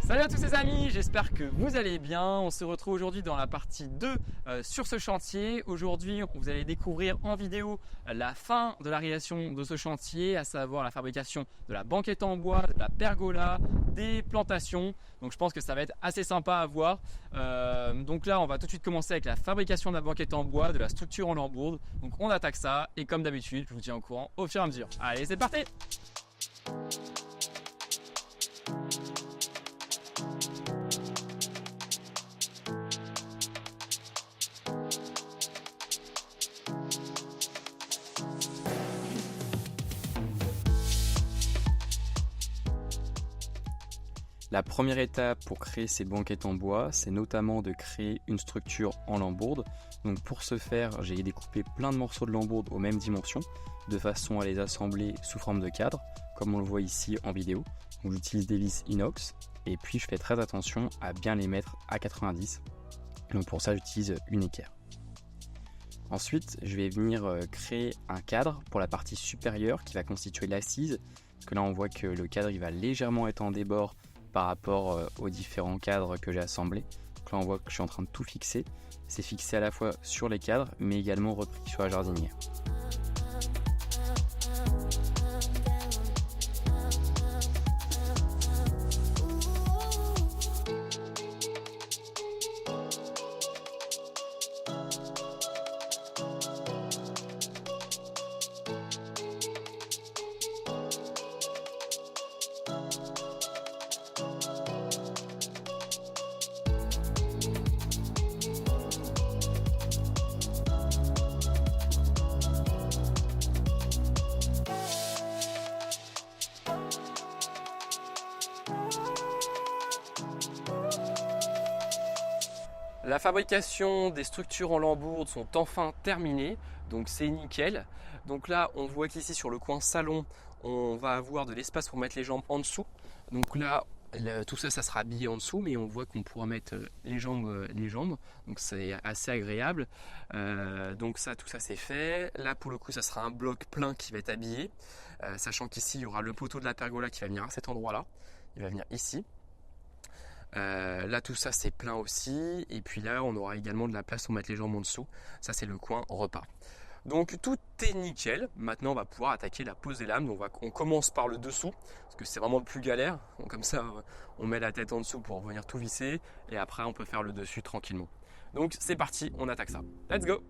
Salut à tous les amis, j'espère que vous allez bien. On se retrouve aujourd'hui dans la partie 2 sur ce chantier. Aujourd'hui, vous allez découvrir en vidéo la fin de la réalisation de ce chantier, à savoir la fabrication de la banquette en bois, de la pergola, des plantations. Donc je pense que ça va être assez sympa à voir. Donc là, on va tout de suite commencer avec la fabrication de la banquette en bois, de la structure en lambourde. Donc on attaque ça et comme d'habitude, je vous tiens au courant au fur et à mesure. Allez, c'est parti! La première étape pour créer ces banquettes en bois, c'est notamment de créer une structure en lambourde. Donc pour ce faire, j'ai découpé plein de morceaux de lambourde aux mêmes dimensions, de façon à les assembler sous forme de cadre, comme on le voit ici en vidéo. Donc j'utilise des vis inox, et puis je fais très attention à bien les mettre à 90. Donc pour ça, j'utilise une équerre. Ensuite, je vais venir créer un cadre pour la partie supérieure qui va constituer l'assise, parce que là on voit que le cadre il va légèrement être en débord par rapport aux différents cadres que j'ai assemblés. Donc là on voit que je suis en train de tout fixer. C'est fixé à la fois sur les cadres mais également repris sur la jardinière. La fabrication des structures en lambourde sont enfin terminées, donc c'est nickel. Donc là, on voit qu'ici sur le coin salon, on va avoir de l'espace pour mettre les jambes en dessous. Donc là, tout ça, ça sera habillé en dessous, mais on voit qu'on pourra mettre les jambes. Donc c'est assez agréable. Donc ça, tout ça c'est fait. Là, pour le coup, ça sera un bloc plein qui va être habillé, sachant qu'ici, il y aura le poteau de la pergola qui va venir à cet endroit-là. Il va venir ici. Là tout ça c'est plein aussi, et puis là on aura également de la place pour mettre les jambes en dessous. Ça c'est le coin repas. Donc tout est nickel. Maintenant on va pouvoir attaquer la pose des lames. Donc on commence par le dessous parce que c'est vraiment le plus galère. Donc, comme ça on met la tête en dessous pour venir tout visser, et après on peut faire le dessus tranquillement. Donc c'est parti, on attaque ça. Let's go!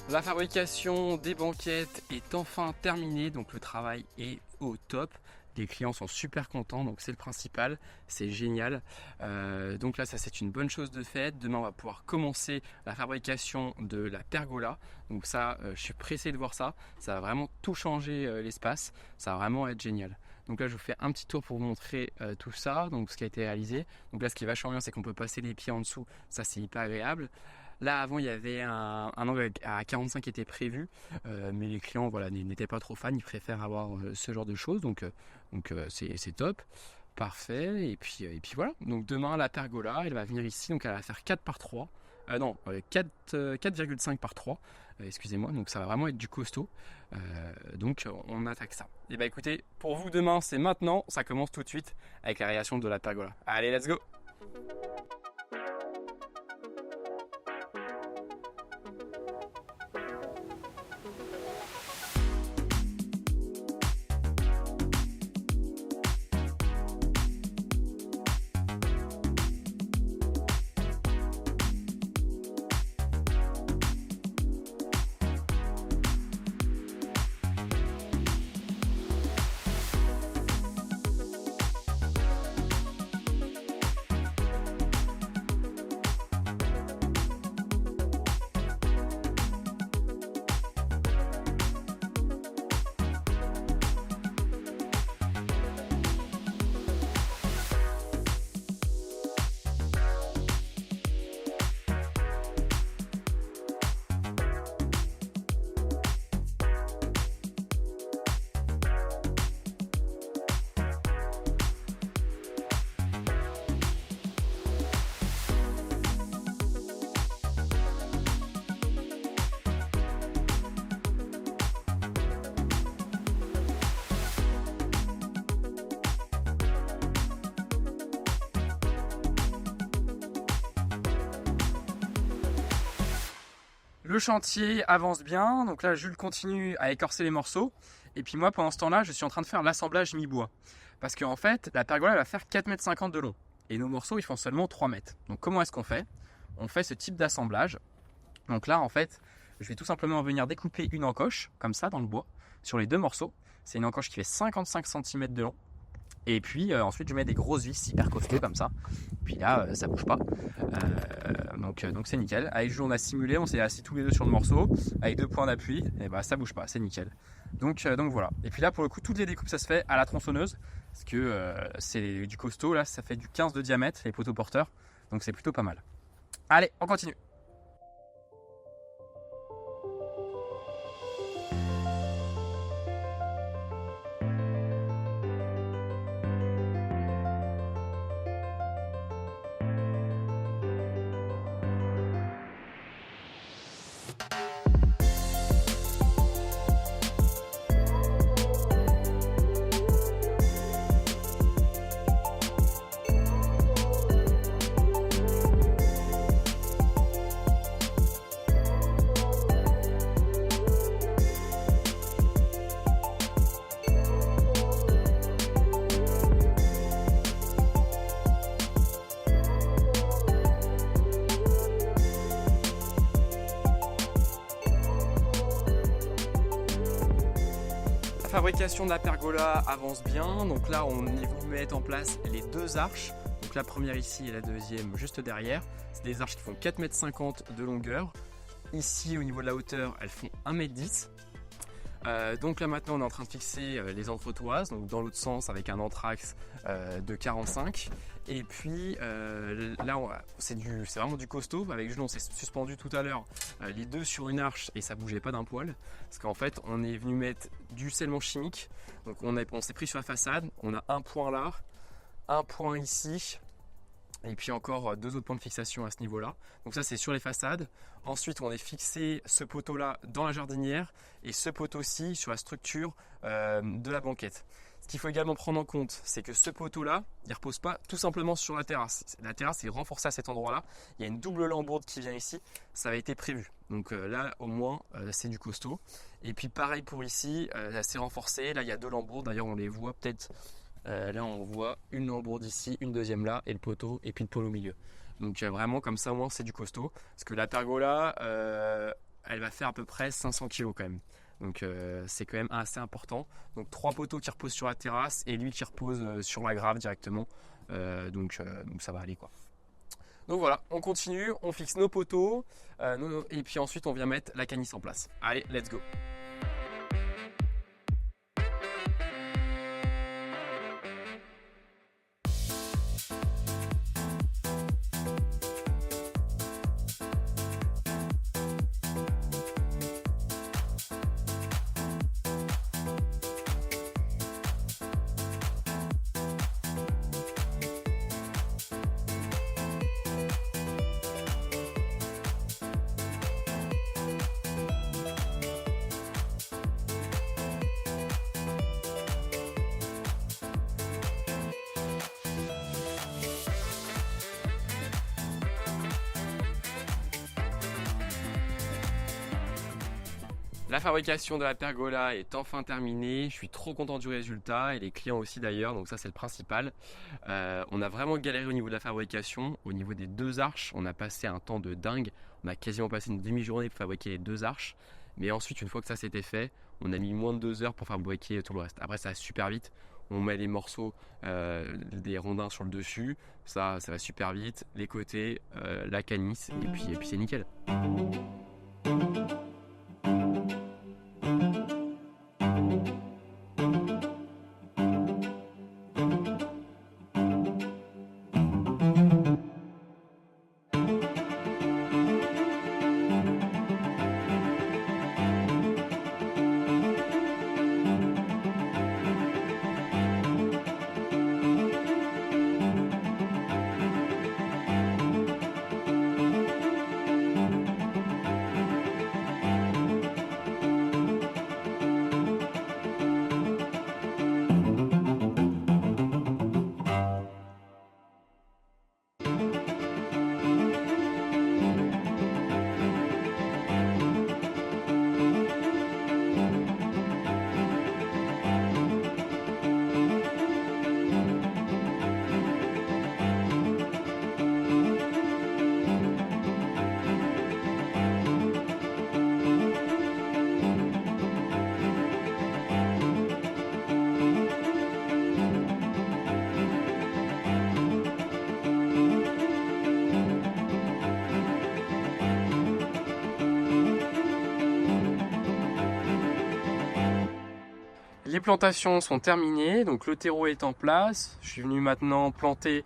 La fabrication des banquettes est enfin terminée, donc le travail est au top. Les clients sont super contents, donc c'est le principal, c'est génial. Donc là, ça c'est une bonne chose de fait. Demain, on va pouvoir commencer la fabrication de la pergola. Donc ça, je suis pressé de voir ça. Ça va vraiment tout changer l'espace. Ça va vraiment être génial. Donc là, je vous fais un petit tour pour vous montrer tout ça, donc ce qui a été réalisé. Donc là, ce qui est vachement bien, c'est qu'on peut passer les pieds en dessous. Ça, c'est hyper agréable. Là, avant, il y avait un angle à 45 qui était prévu, mais les clients voilà, n'étaient pas trop fans. Ils préfèrent avoir ce genre de choses, donc c'est top. Parfait. Et puis voilà. Donc demain, la pergola, elle va venir ici. Donc elle va faire 4 par 3. Non, 4,5 par 3. Excusez-moi. Donc ça va vraiment être du costaud. Donc on attaque ça. Et bah écoutez, pour vous demain, c'est maintenant. Ça commence tout de suite avec la réalisation de la pergola. Allez, let's go! Le chantier avance bien, donc là Jules continue à écorcer les morceaux. Et puis moi pendant ce temps-là, je suis en train de faire l'assemblage mi-bois. Parce qu'en fait, la pergola elle va faire 4,50 m de long. Et nos morceaux ils font seulement 3 mètres. Donc comment est-ce qu'on fait? On fait ce type d'assemblage. Donc là en fait, je vais tout simplement venir découper une encoche, comme ça dans le bois, sur les deux morceaux. C'est une encoche qui fait 55 cm de long. Et puis ensuite je mets des grosses vis hyper costauds comme ça. Puis là ça bouge pas. Donc c'est nickel. Avec Jules on a simulé, on s'est assis tous les deux sur le morceau avec 2 points d'appui et bah ça bouge pas, c'est nickel. Donc voilà. Et puis là pour le coup toutes les découpes ça se fait à la tronçonneuse parce que c'est du costaud là, ça fait du 15 de diamètre les poteaux porteurs. Donc c'est plutôt pas mal. Allez, on continue. La fabrication de la pergola avance bien, donc là on est venu mettre en place les deux arches, donc la première ici et la deuxième juste derrière. C'est des arches qui font 4,50 m de longueur. Ici au niveau de la hauteur elles font 1,10 m. Donc là maintenant on est en train de fixer les entretoises, donc dans l'autre sens avec un entraxe de 45. Et puis là c'est vraiment du costaud. Avec Jules on s'est suspendu tout à l'heure les deux sur une arche et ça bougeait pas d'un poil. Parce qu'en fait on est venu mettre du scellement chimique. Donc on s'est pris sur la façade, on a un point là, un point ici. Et puis encore 2 autres points de fixation à ce niveau-là. Donc ça c'est sur les façades. Ensuite on est fixé ce poteau-là dans la jardinière et ce poteau-ci sur la structure de la banquette. Ce qu'il faut également prendre en compte, c'est que ce poteau-là, il ne repose pas tout simplement sur la terrasse. La terrasse est renforcée à cet endroit-là. Il y a une double lambourde qui vient ici. Ça avait été prévu. Donc là, au moins, c'est du costaud. Et puis pareil pour ici, c'est renforcé. Là, il y a 2 lambourdes. D'ailleurs, on les voit peut-être. Là, on voit une lambourde ici, une deuxième là, et le poteau, et puis le pôle au milieu. Donc vraiment, comme ça, au moins, c'est du costaud. Parce que la pergola, elle va faire à peu près 500 kg quand même. Donc c'est quand même assez important. Donc 3 poteaux qui reposent sur la terrasse et lui qui repose sur la grave directement. Donc ça va aller quoi. Donc voilà, on continue, on fixe nos poteaux et puis ensuite on vient mettre la canisse en place. Allez, let's go. La fabrication de la pergola est enfin terminée, je suis trop content du résultat et les clients aussi d'ailleurs, donc ça c'est le principal. On a vraiment galéré au niveau de la fabrication, au niveau des 2 arches, on a passé un temps de dingue, on a quasiment passé une demi-journée pour fabriquer les 2 arches, mais ensuite une fois que ça c'était fait, on a mis moins de 2 heures pour fabriquer tout le reste. Après ça va super vite, on met les morceaux des rondins sur le dessus, ça va super vite, les côtés, la canisse et puis c'est nickel. Les plantations sont terminées, donc le terreau est en place. Je suis venu maintenant planter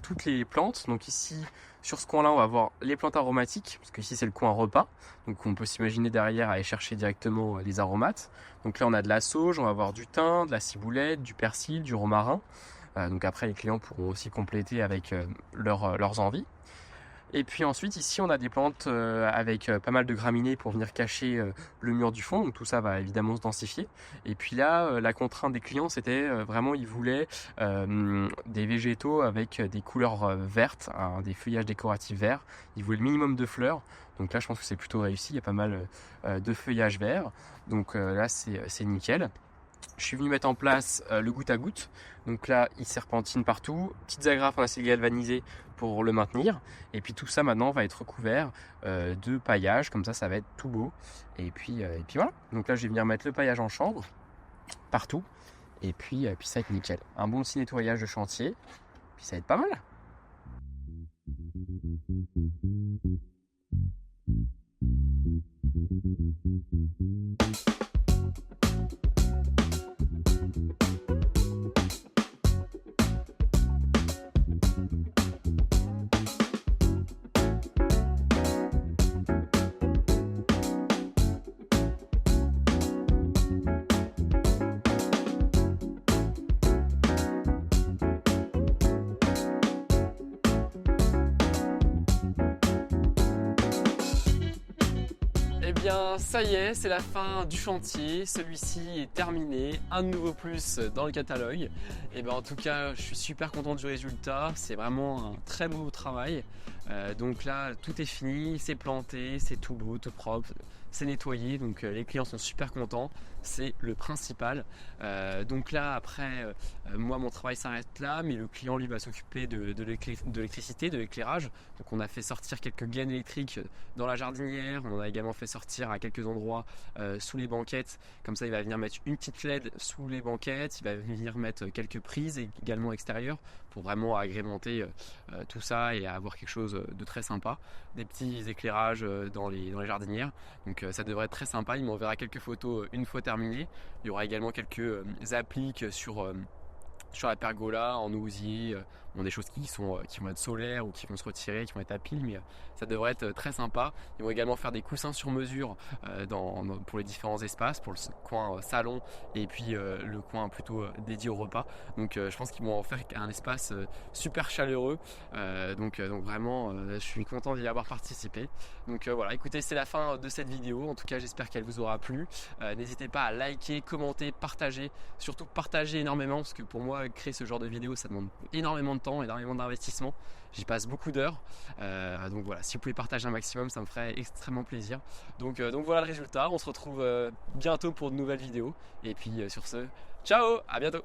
toutes les plantes. Donc ici, sur ce coin-là, on va avoir les plantes aromatiques, parce qu'ici c'est le coin repas. Donc on peut s'imaginer derrière aller chercher directement les aromates. Donc là on a de la sauge, on va avoir du thym, de la ciboulette, du persil, du romarin. Donc après les clients pourront aussi compléter avec leurs envies. Et puis ensuite ici on a des plantes avec pas mal de graminées pour venir cacher le mur du fond, donc tout ça va évidemment se densifier. Et puis là la contrainte des clients c'était vraiment ils voulaient des végétaux avec des couleurs vertes, des feuillages décoratifs verts, ils voulaient le minimum de fleurs, donc là je pense que c'est plutôt réussi, il y a pas mal de feuillage vert, donc là c'est nickel. Je suis venu mettre en place le goutte à goutte. Donc là, il serpentine partout. Petites agrafes en acier galvanisé pour le maintenir. Et puis tout ça maintenant va être recouvert de paillage. Comme ça va être tout beau. Et puis voilà. Donc là, je vais venir mettre le paillage en chambre partout. Et puis ça va être nickel. Un bon petit nettoyage de chantier. Puis ça va être pas mal. Eh bien ça y est, c'est la fin du chantier, celui-ci est terminé, un de nouveau plus dans le catalogue. Et ben en tout cas je suis super content du résultat, c'est vraiment un très beau travail. Donc là tout est fini, c'est planté, c'est tout beau, tout propre, c'est nettoyé, donc les clients sont super contents, c'est le principal. Donc là après moi mon travail s'arrête là, mais le client lui va s'occuper de l'électricité, de l'éclairage. Donc on a fait sortir quelques gaines électriques dans la jardinière, on a également fait sortir à quelques endroits sous les banquettes, comme ça il va venir mettre une petite LED sous les banquettes, il va venir mettre quelques prises également extérieures pour vraiment agrémenter tout ça et avoir quelque chose de très sympa, des petits éclairages dans les jardinières. Donc ça devrait être très sympa, il m'enverra quelques photos une fois terminé. Il y aura également quelques appliques sur la pergola en osier, des choses qui vont être solaires ou qui vont se retirer, qui vont être à pile, mais ça devrait être très sympa. Ils vont également faire des coussins sur mesure pour les différents espaces, pour le coin salon et puis le coin plutôt dédié au repas. Donc je pense qu'ils vont en faire un espace super chaleureux. Donc vraiment je suis content d'y avoir participé. Donc voilà, écoutez, c'est la fin de cette vidéo. En tout cas j'espère qu'elle vous aura plu. N'hésitez pas à liker, commenter, partager, surtout partager énormément, parce que pour moi créer ce genre de vidéo ça demande énormément de temps, énormément d'investissement, j'y passe beaucoup d'heures, donc voilà, si vous pouvez partager un maximum ça me ferait extrêmement plaisir. Donc voilà le résultat, on se retrouve bientôt pour de nouvelles vidéos et puis sur ce, ciao, à bientôt.